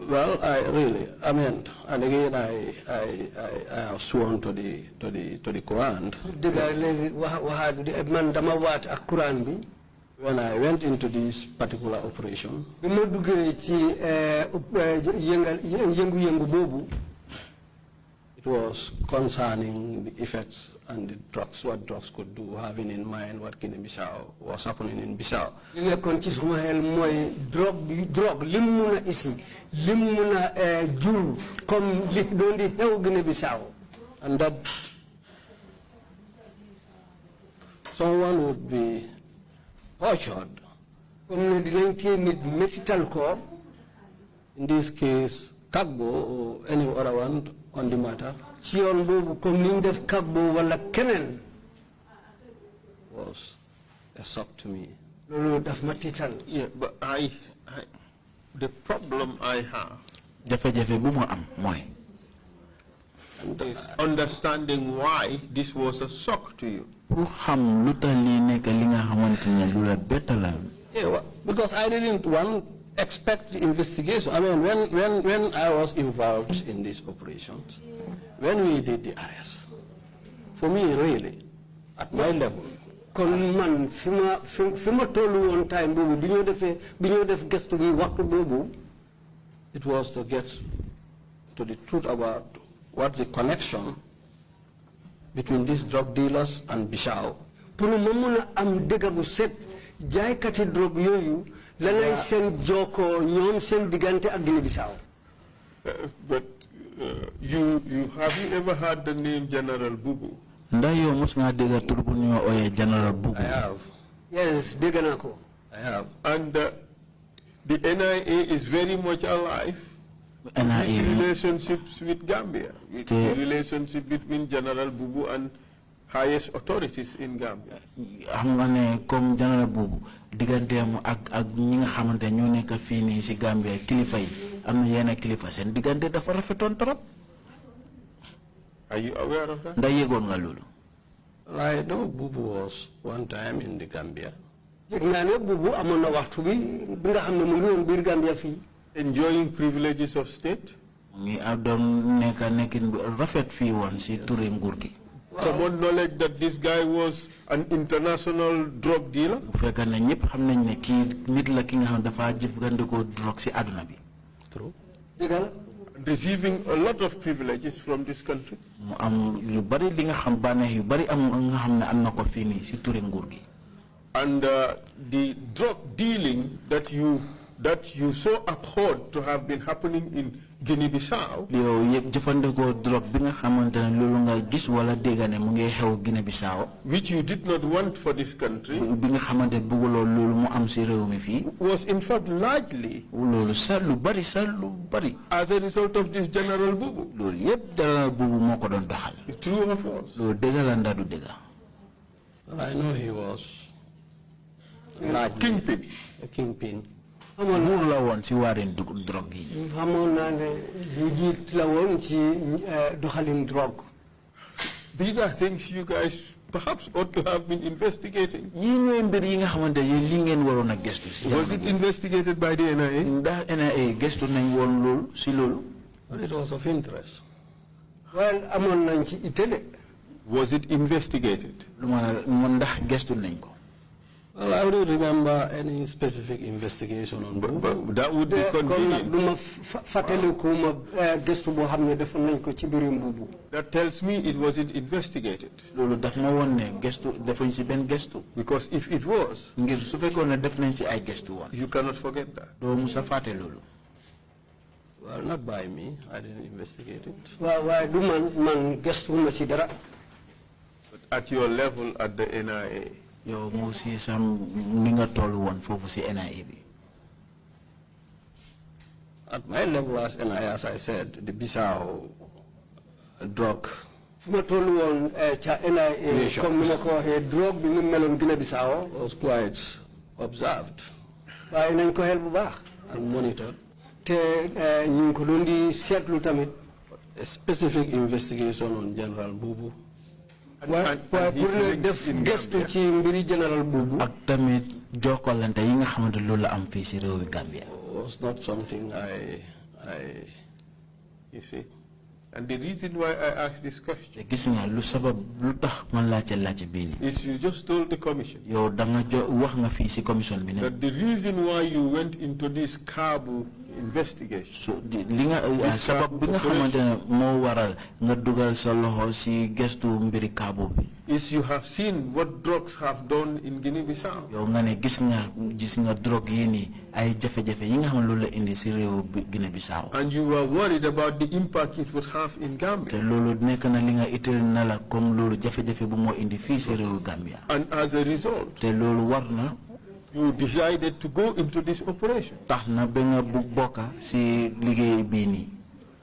Well, I mean, and again, I have sworn to the Quran. When I went into this particular operation, it was concerning the effects and the drugs, what drugs could do, having in mind what Guinea-Bissau was happening in Bissau. And that someone would be tortured. In this case, Kagbo or any other one on the matter was a shock to me. Yeah, but the problem I have is understanding why this was a shock to you. Yeah, because I didn't expect the investigation. I mean, when I was involved in these operations, when we did the arrest, for me, really, at my level, it was to get to the truth about what's the connection between these drug dealers and Bissau. But have you ever heard the name General Bubu? I have. Yes, I have. And the NIA is very much alive. His relationships with Gambia, the relationship between General Bubu and highest authorities in Gambia. General Bubu digantem ak ñi nga xamante ñoo nekk fii nii si Gambia kilifa yi am na yenn kilifa seen diggante dafa rafetoon trop. Are you aware of that? Ndax yëgoon nga loolu. I know Bubu was one time in the Gambia. Enjoying privileges of state. Common knowledge that this guy was an international drug dealer. True. Receiving a lot of privileges from this country. And the drug dealing that you so abhorred to have been happening in Guinea-Bissau, which you did not want for this country, was in fact largely as a result of this General Bubu. True or false? Well, I know he was kingpin. A kingpin. These are things you guys perhaps ought to have been investigating. Was it investigated by the NIA? Well, it was of interest. Well, was it investigated? Well, I don't remember any specific investigation on Bubu. But that would be convenient. That tells me it wasn't investigated. Because if it was, you cannot forget that. Well, not by me. I didn't investigate it. But at your level at the NIA, at my level as NIA, as I said, the Bissau drug was quite observed and monitored. A specific investigation on General Bubu. and his links in Gambia. Was not something you see. And the reason why I asked this question is you just told the commission that the reason why you went into this Kabu investigation is you have seen what drugs have done in Guinea-Bissau. And you were worried about the impact it would have in Gambia. And as a result, you decided to go into this operation.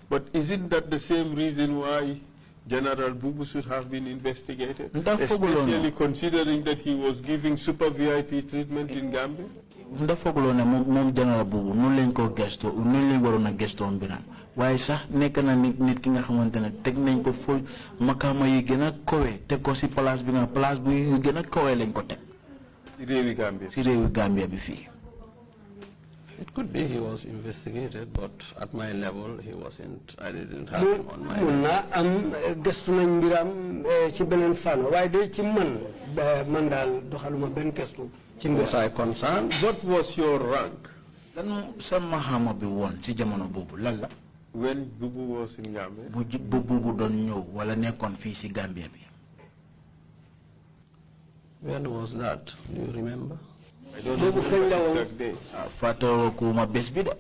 But isn't that the same reason why General Bubu should have been investigated? Especially considering that he was giving super VIP treatment in Gambia? General Bubu waaye sax nekk na nit ki nga xamantene tek nañ ko fu makama yi gëna kowe tek ko ci place bi nga place bu gëna kowe lañ ko tek ci réewi Gambia bi fi. It could be he was investigated, but at my level he wasn't. I didn't have him on my level. am gestu nañ mbiram ci benen fano waaye de ci man dal doxaluma ben gestu ci mbir. Was I concerned? What was your rank? Lan sama xama bi won ci jamono bobu lan la when Bubu was in Gambia? Bubu don ñew wala nekkon fi ci Gambia bi. When was that? Do you remember? I don't know the exact date. Fatou ko ma bes bi de.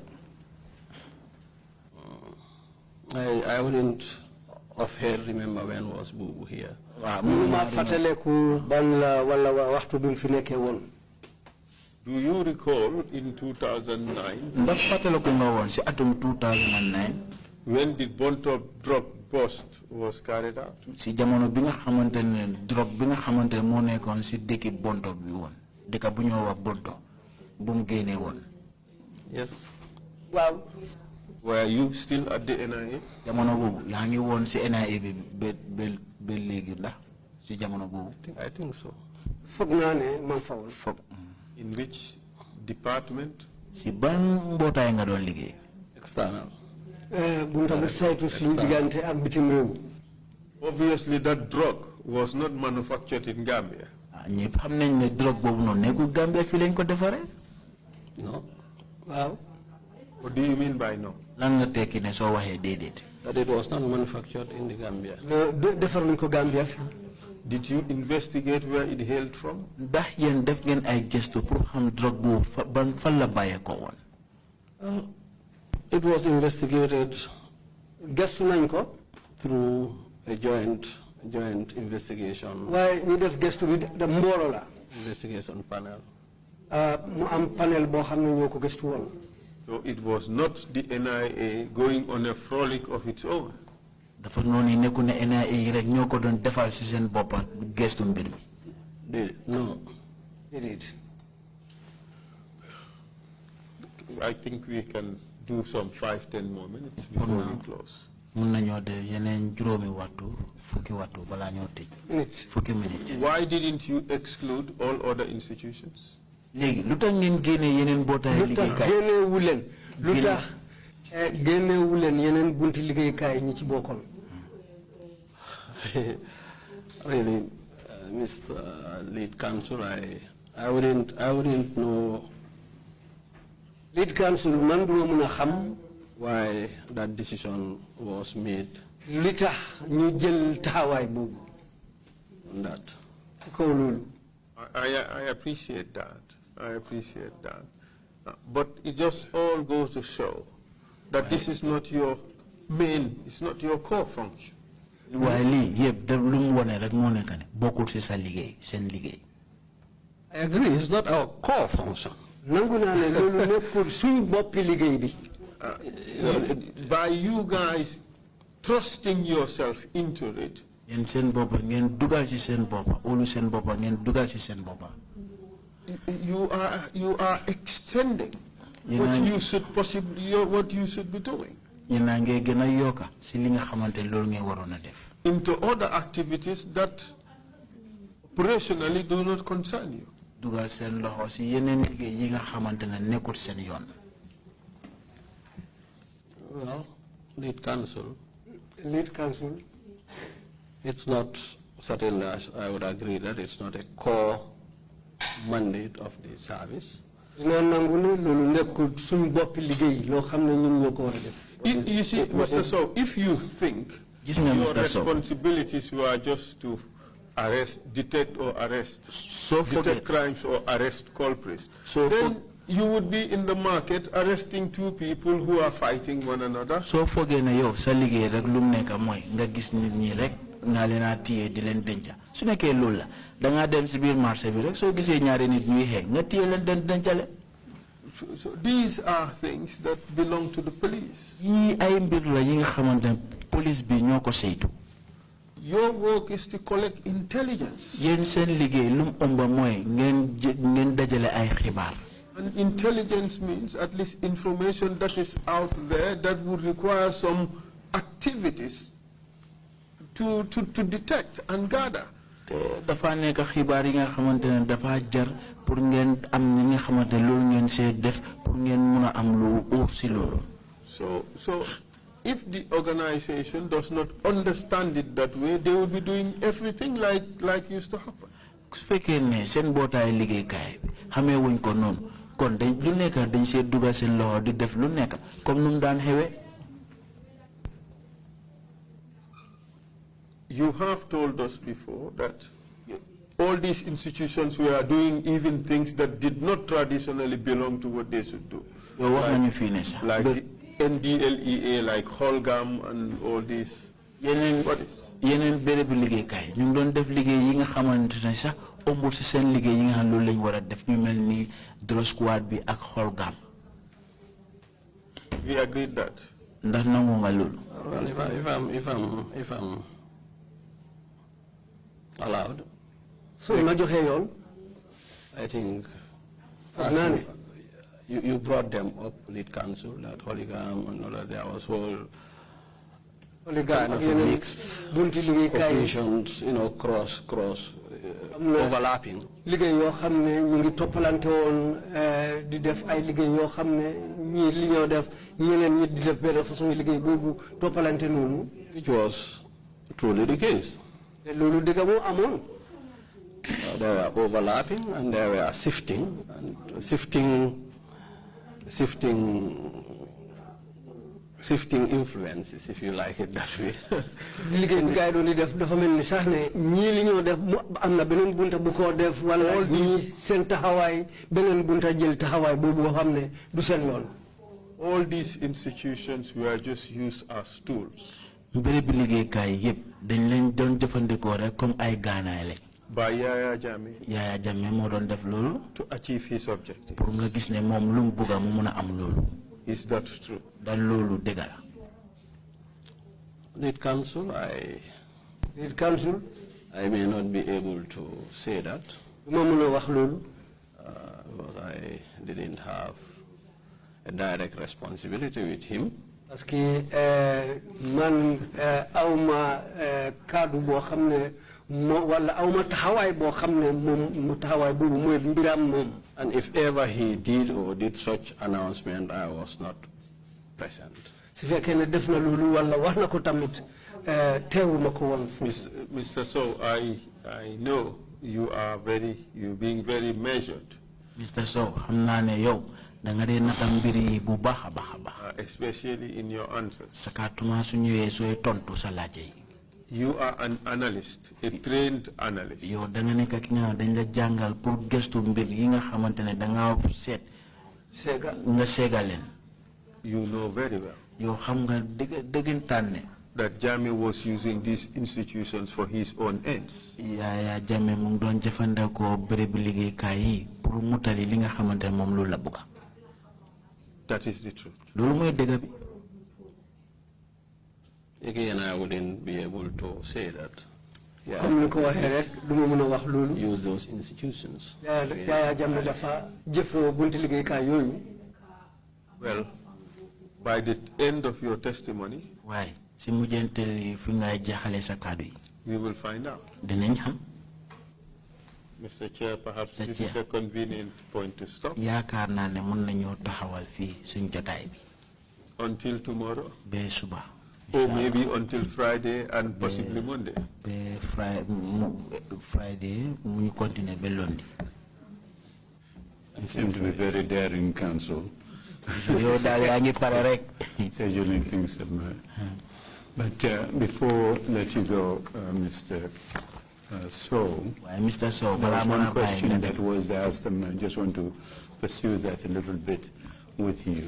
I wouldn't offhand remember when was Bubu here. Ma fataleku ban la wala waxtu bi fi nekké won. Do you recall in 2009 when the Bonto drug bust was carried out? Yes. Wow. Were you still at the NIA? si jamono boobu. I think so. foog naa ne man fa woon. In which department? Si ban mbootaay nga doon liggéey. External. bunta bu saytu suñu diggante ak bitim réew. Obviously, that drug was not manufactured in Gambia. ñëpp xam nañ ne drogue boobu noonu nekkul Gambia fii lañ ko defaree. No. waaw. What do you mean by no? lan nga tekki ne soo waxee déedéet. That it was not manufactured in the Gambia. defar nañ ko Gambia fii. Did you investigate where it hailed from? ndax yéen def ngeen ay gëstu pour xam drogue boobu fan la bàyyeekoo woon. It was investigated gëstu nañ ko. through a joint investigation. waaye ñu def gëstu bi da mbooloo la. Investigation panel. mu am panel boo xam ne ñoo ko gëstu woon. So it was not the NIA going on a frolic of its own. dafa noonu nekku ne NIA yi rek ñoo ko doon defal si seen boppa gëstu mbir mi. No. déedéet. I think we can do some 5-10 more minutes before we close. mun nañoo def yeneen juróomi waxtu fukki waxtu balaa ñoo tëj. fukki minutes. Why didn't you exclude all other institutions? léegi lu tax ngeen génne yeneen mbootaay liggéeykaay. génnewu leen. lu tax génnewu leen yeneen bunti liggéeykaay ñi ci bokkoon. Really, Mr. Lead Counsel, I wouldn't know. Lead Counsel man duma mun a xam. why that decision was made. li tax ñu jël taxawaay boobu. On that. kaw loolu. I appreciate that. I appreciate that. But it just all goes to show that this is not your main, it's not your core function. waaye lii yëpp da lu mu wone rek moo nekk ne bokkul si sa liggéey seen liggéey. I agree, it's not our core function. nangu naa ne loolu nekkul suñ boppi liggéey bi. By you guys trusting yourself into it, yéen seen boppa ngeen dugal si seen boppa óolu seen boppa ngeen dugal si seen boppa. you are extending what you should possibly what you should be doing into other activities that operationally do not concern you. Well, Lead Counsel, it's not, certainly I would agree that it's not a core mandate of the service. You see, Mr. Sowe, if you think your responsibilities were just to detect crimes or arrest culprits, then you would be in the market arresting two people who are fighting one another. So forget yo salige rek lum neka moy nga gis nit ñi rek nga leena tiyé di len denca su nekké lool la da nga dem ci biir marché bi rek so gisé ñaari nit ñuy xé nga tiyé len dencalé. So these are things that belong to the police. Yi ay mbir la yi nga xamantene police bi ñoko seytu. Your work is to collect intelligence. Yeen seen liggéey lum ëmba moy ngeen dajale ay xibaar. And intelligence means at least information that is out there that would require some activities to detect and gather. Dafa nek xibaar yi nga xamantene dafa jar pour ngeen am ñi nga xamantene loolu ngeen sé def pour ngeen mëna am lu or ci loolu. So if the organization does not understand it that way, they will be doing everything like used to happen. Su fekkee ne seen bootaay liggéeykaay bi xamee wuñ ko noonu kon dañ lu nekk dañ see dugal seen loxo di def lu nekk comme nu mu daan xewee. You have told us before that all these institutions were doing even things that did not traditionally belong to what they should do. Like the NDLEA, like Holgam and all this. What is? Yeneen béréb liggéeykaay ñu ngi doon def liggéey yi nga xamante ne sax ombul si seen liggéey yi nga xam loolu lañ war a def ñu mel ni Drone Squad bi ak Holgam. We agreed that. Ndax nangu nga loolu. Well, if I'm allowed. So ma joxe yoon. I think you brought them up, Lead Counsel, that Holgam and all that. There was whole kind of a mixed operations, you know, cross overlapping. Liggéey yoo xam ne ñu ngi toppalante woon di def ay liggéey yoo xam ne ñii li ñoo def ñeneen ñi di def benn façon liggéey boobu toppalante noonu. Which was truly the case. te loolu dëgg moo amoon. They were overlapping and they were shifting influences, if you like it that way. liggéey bi gars yi doon di def dafa mel ni sax ne ñii li ñoo def mu am na beneen bunta bu ko def wala ñii seen taxawaay beneen bunta jël taxawaay boobu boo xam ne du seen yoon. All these institutions were just used as tools. mbir bi liggéeykaay yëpp dañ leen doon jëfandikoo rek comme ay gaanaay lañ. By Yaya Jammeh. Yaya Jammeh moo doon def loolu. To achieve his objective. pour nga gis ne moom lu mu bëgg mu mun a am loolu. Is that true? da loolu dëgg la. Lead counsel, I may not be able to say that. Because I didn't have a direct responsibility with him. Parce que man awma kaddu boo xam ne wala awma taxawaay boo xam ne moom taxawaay boobu mooy mbiram moom. And if ever he did or did such announcement, I was not present. su fekkee ne def na loolu wala wax na ko tamit teewuma ko woon foofu. Mr. Sowe, I know you being very measured. Mr. Sowe, xam naa ne yow da nga dee nata mbir yi bu baax a baax a baax. Especially in your answers. Sakatuma su ñëwee sooy tontu sa laaj yi. You are an analyst, a trained analyst. Yow da nga nekk ki nga dañ la jàngal pour gëstu mbir yi nga xamante ne da nga seet. nga seegal leen. You know very well. Yow xam nga dëggantaan ne. That Jammeh was using these institutions for his own ends. Yaya Jammeh mu ngi doon jëfandikoo béréb liggéeykaay yi pour mutali li nga xamante ne moom loolu la bëgg. That is the truth. loolu mooy dëgg bi. Again, I wouldn't be able to say that. Yeah. Use those institutions. Well, by the end of your testimony, we will find out. Mr. Chair, perhaps this is a convenient point to stop. Until tomorrow? Or maybe until Friday and possibly Monday? Friday, we continue Belondi. You seem to be very daring, counsel. Scheduling things up. But before let you go, Mr. Sowe, Mr. Sowe, there was one question that was asked, and I just want to pursue that a little bit with you.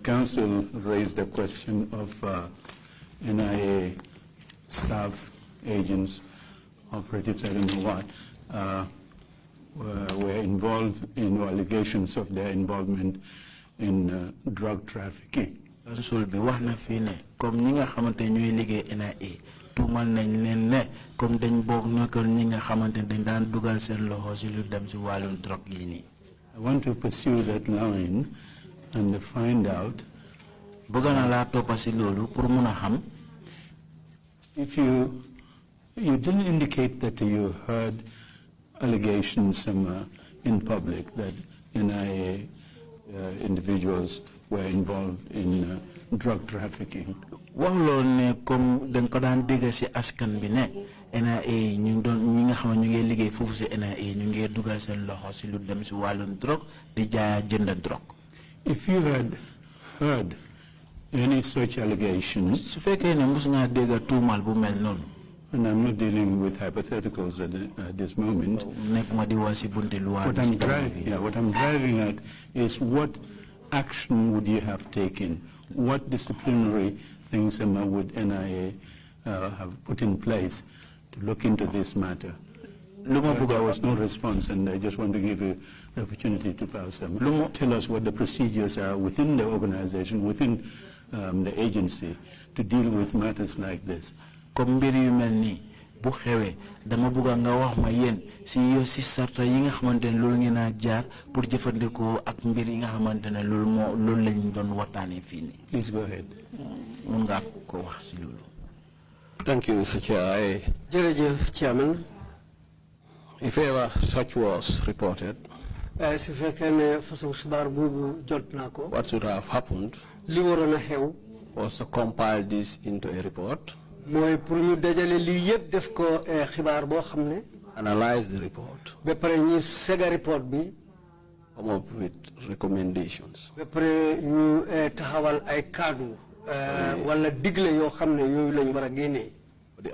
Council raised the question of NIA staff, agents, operatives, I don't know what, were involved in allegations of their involvement in drug trafficking. Council bi wax na fi ne comme ñi nga xamante ñuy liggéey NIA tuumal nañ leen ne comme dañ bokk nekkal ñi nga xamante dañ daan dugal seen loxo si lu dem si wàllum drogue yi nii. I want to pursue that line and find out. bëgg na laa toppa si loolu pour mun a xam. If you didn't indicate that you heard allegations in public that NIA individuals were involved in drug trafficking. waxuloo ne comme dañ ko daan dégg si askan bi ne NIA ñu doon ñi nga xam ne ñu ngi liggéey foofu si NIA ñu ngi dugal seen loxo si lu dem si wàllum drogue di jaaya jënd drogue. If you had heard any such allegations, su fekkee ne mos ngaa dégg tuumal bu mel noonu. And I'm not dealing with hypotheticals at this moment. What I'm driving at is what action would you have taken? What disciplinary things would NIA have put in place to look into this matter? There was no response, and I just want to give you the opportunity to tell us what the procedures are within the organization, within the agency, to deal with matters like this. Comme mbir yu mel nii bu xewé dama bëgg nga wax ma yeen si yo si sarta yi nga xamantene loolu ngeena jaar pour jëfandikoo ak mbir yi nga xamantene loolu lañ doon waxtaane fii nii. Please go ahead. Mun nga ko wax si loolu. Thank you, Mr. Chair. Jërëjëf, Chairman. If ever such was reported, what should have happened was to compile this into a report, analyze the report, come up with recommendations, the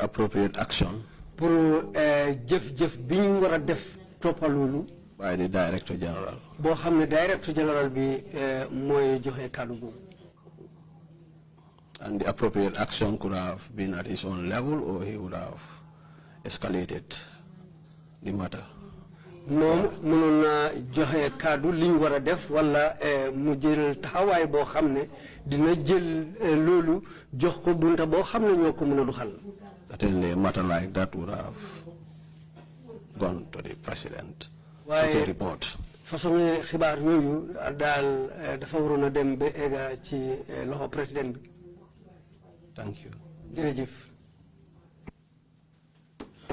appropriate action by the Director General. And the appropriate action could have been at his own level, or he would have escalated the matter. Mom mununa joxe kaddu liñ wara def wala mu jël taxaway bo xamne dina jël lolu jox ko bunta bo xamne ñoko mëna duxal. Certainly a matter like that would have gone to the president. Such a report. Façon xibaar yoyu dal dafa warona dem be ega ci loxo president bi. Thank you. Jërëjëf.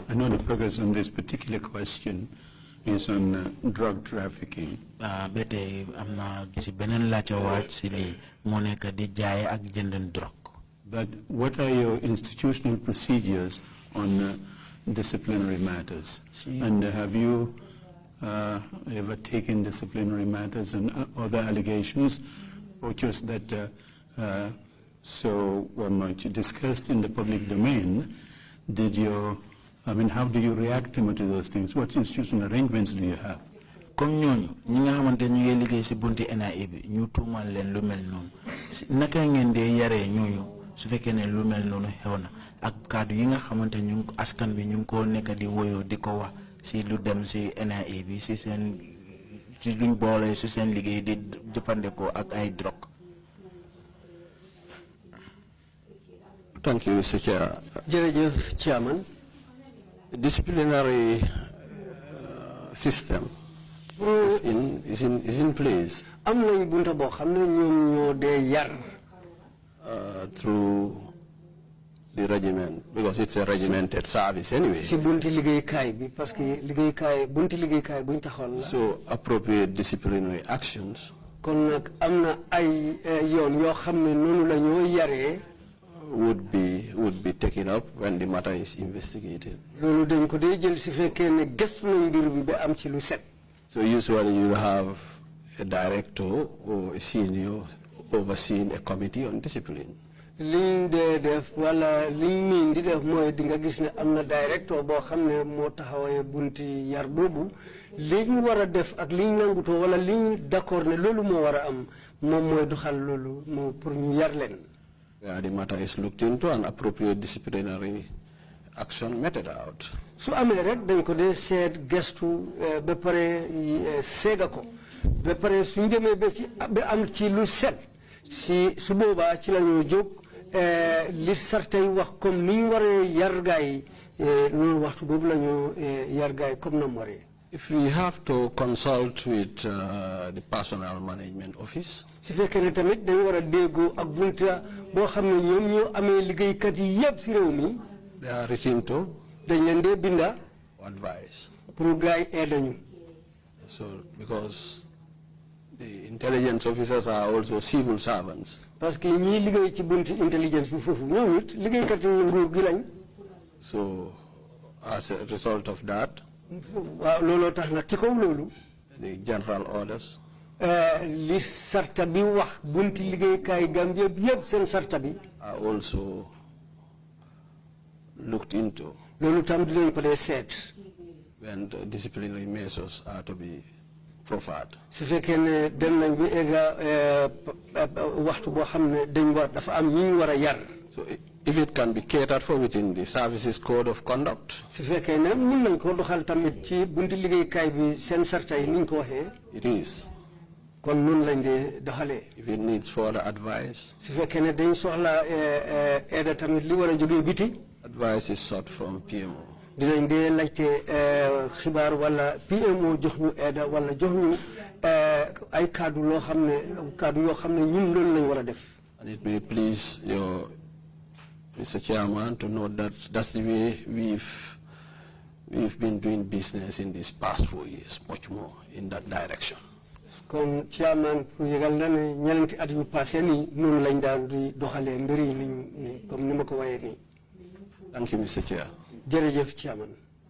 I know the focus on this particular question is on drug trafficking. Bete amna ci benen la ca waat ci li mo nek di jaay ak jëndën drogue. But what are your institutional procedures on disciplinary matters? And have you ever taken disciplinary matters and other allegations, or just that so much discussed in the public domain? How do you react to those things? What institutional arrangements do you have? Comme ñooñu ñi nga xamante ñu ngi liggéey si bunti NIA bi ñu tuumal leen lu mel noonu naka ngeen dee yaree ñooñu su fekkee ne lu mel noonu xew na ak kaddu yi nga xamante ñu askan bi ñu ngi ko nekk di woyoo di ko wax si lu dem si NIA bi si seen si luñ boole si seen liggéey di jëfandikoo ak ay drogue. Thank you, Mr. Chair. Jërëjëf, Chairman. Disciplinary system is in place through the regiment, because it's a regimented service anyway. So appropriate disciplinary actions would be taken up when the matter is investigated. So usually you have a director or a senior overseeing a committee on discipline. Where the matter is looked into and appropriate disciplinary action meted out. So America dañ ko dé sét gestu ba paré séga ko ba paré suñu démé ba ci am ci lu set ci su boba ci lañu jog li sartay wax comme niñ waré yar gaay non waxtu bobu lañu yar gaay comme nam waré. If we have to consult with the personnel management office, si fekkene tamit dañ wara déggo ak bunta bo xamné ñom ñoo amé liggéey kat yi yépp ci réew mi, they are written to advice. So, because the intelligence officers are also civil servants. So, as a result of that, the general orders are also looked into when the disciplinary measures are to be proffered. So if it can be catered for within the services code of conduct, it is. If it needs further advice, advice is sought from PMO. dinañ dee laajte xibaar wala PMO jox ñu aide wala jox ñu ay kaddu loo xam ne kaddu yoo xam ne ñun loolu lañ war a def. And it may please your Mr. Chairman to know that that's the way we've been doing business in these past 4 years, much more in that direction. kon Chairman pour yëgal na ne ñeenti at yu passé nii noonu lañ daan di doxalee mbir yi ni comme ni ma ko waxee nii. Thank you, Mr. Chair. jërëjëf Chairman.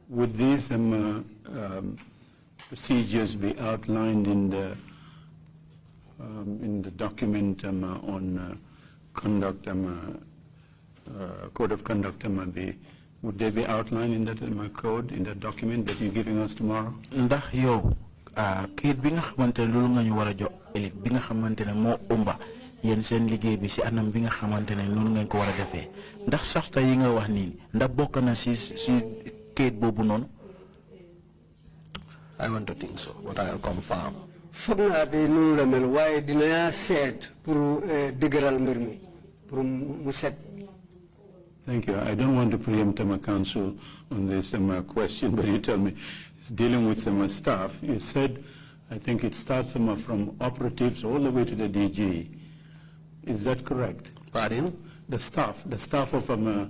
Would these procedures be outlined in the document on conduct, code of conduct? Would they be outlined in that code, in that document that you're giving us tomorrow? Ndax yow kayit bi nga xamantene loolu nga ñu wara jox élite bi nga xamantene mo umba yeen seen liggéey bi ci anam bi nga xamantene noonu ngeen ko wara defee ndax saxta yi nga wax nii ndax bokk na ci kayit boobu noonu. I want to think so, but I'll confirm. foog naa de noonu la mel waaye dina seet pour dëgëral mbir mi pour mu set. Thank you. I don't want to preempt counsel on this question, but you tell me, it's dealing with staff. You said, I think it starts from operatives all the way to the DG. Is that correct? Pardon? The staff of the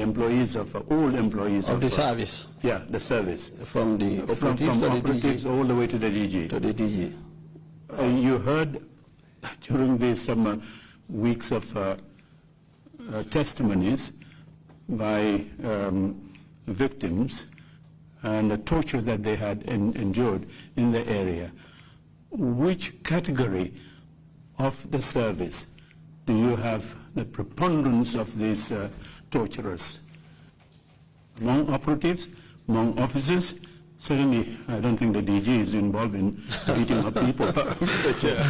employees of all employees of the service. Yeah, the service. From the operatives, from operatives all the way to the DG. To the DG. You heard during these weeks of testimonies by victims and the torture that they had endured in the area. Which category of the service do you have the preponderance of these torturers? Among operatives, among officers? Certainly, I don't think the DG is involved in beating up people. Mr. Chair,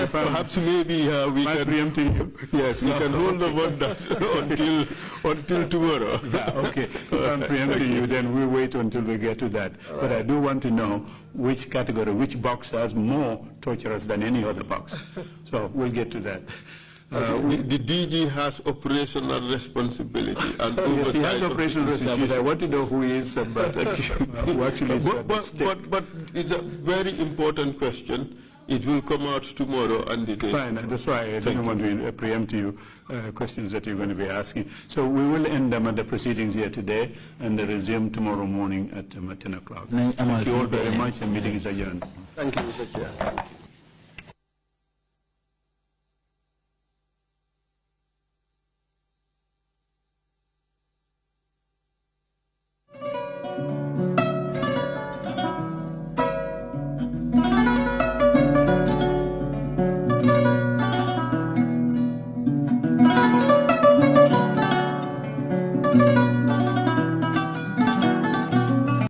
perhaps maybe we can preempting you. Yes, we can hold on that until tomorrow. Yeah, okay. If I'm preempting you, then we'll wait until we get to that. Right. But I do want to know which category, which box has more torturers than any other box. So we'll get to that. The DG has operational responsibility and oversight. Yes, he has operational responsibility. I want to know who is, who actually is. But it's a very important question. It will come out tomorrow and the day. Fine, that's why I didn't want to preempt you questions that you're going to be asking. So we will end the proceedings here today and resume tomorrow morning at 10 o'clock. Thank you all very much. The meeting is adjourned. Thank you, Mr. Chair.